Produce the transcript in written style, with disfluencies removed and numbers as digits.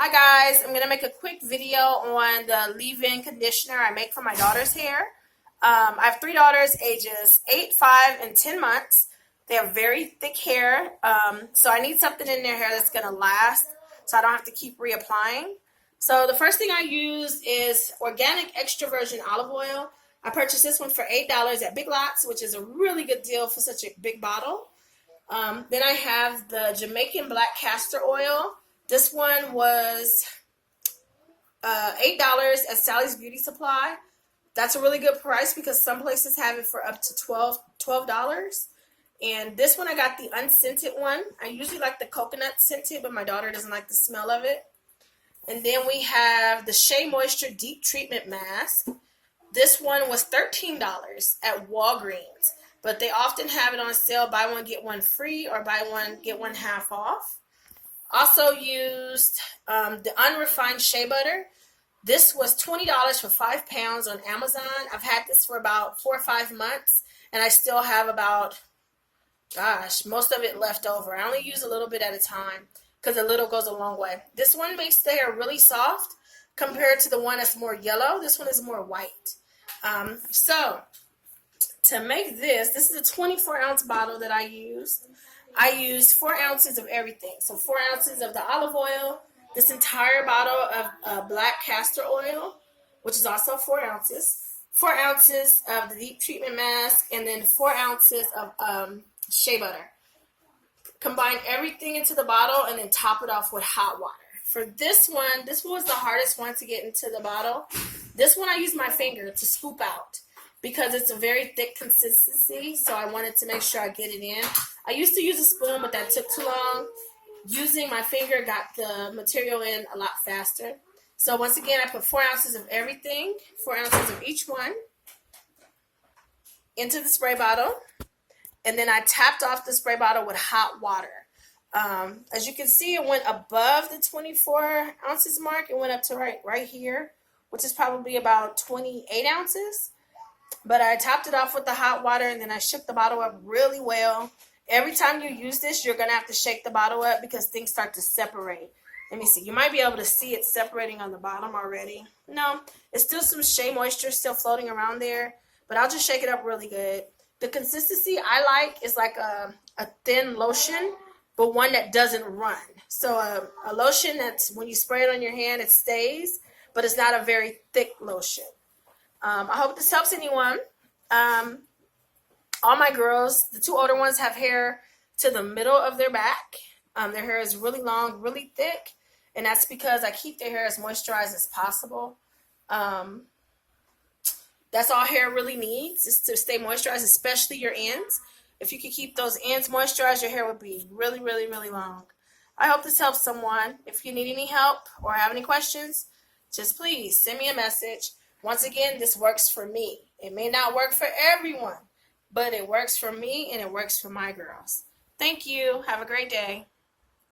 Hi guys, I'm going to make a quick video on the leave-in conditioner I make for my daughter's hair. I have three daughters ages 8, 5, and 10 months. They have very thick hair, so I need something in their hair that's going to last so I don't have to keep reapplying. So the first thing I use is organic extra virgin olive oil. I purchased this one for $8 at Big Lots, which is a really good deal for such a big bottle. Then I have the Jamaican black castor oil. This one was $8 at Sally's Beauty Supply. That's a really good price because some places have it for up to $12. And this one I got the unscented one. I usually like the coconut scented, but my daughter doesn't like the smell of it. And then we have the Shea Moisture Deep Treatment Mask. This one was $13 at Walgreens, but they often have it on sale, buy one, get one free, or buy one, get one half off. Also used the Unrefined Shea Butter. This was $20 for 5 pounds on Amazon. I've had this for about 4 or 5 months, and I still have about, most of it left over. I only use a little bit at a time because a little goes a long way. This one makes the hair really soft compared to the one that's more yellow. This one is more white. So to make this is a 24-ounce bottle that I used. I used 4 ounces of everything. So 4 ounces of the olive oil, this entire bottle of black castor oil, which is also 4 ounces, 4 ounces of the deep treatment mask, and then 4 ounces of shea butter. Combine everything into the bottle and then top it off with hot water. For this one was the hardest one to get into the bottle. This one I used my finger to scoop out because it's a very thick consistency, so I wanted to make sure I get it in. I used to use a spoon, but that took too long. Using my finger got the material in a lot faster. So once again, I put 4 ounces of everything, 4 ounces of each one, into the spray bottle, and then I tapped off the spray bottle with hot water. As you can see, it went above the 24 ounces mark. It went up to right here, which is probably about 28 ounces. But I topped it off with the hot water, and then I shook the bottle up really well. Every time you use this, you're going to have to shake the bottle up because things start to separate. Let me see. You might be able to see it separating on the bottom already. No, it's still some shea moisture still floating around there, but I'll just shake it up really good. The consistency I like is like a thin lotion, but one that doesn't run. So a lotion that's when you spray it on your hand, it stays, but it's not a very thick lotion. I hope this helps anyone. All my girls, the 2 older ones, have hair to the middle of their back. Their hair is really long, really thick, and that's because I keep their hair as moisturized as possible. That's all hair really needs is to stay moisturized, especially your ends. If you could keep those ends moisturized, your hair would be really, really, really long. I hope this helps someone. If you need any help or have any questions, just please send me a message. Once again, this works for me. It may not work for everyone, but it works for me and it works for my girls. Thank you. Have a great day.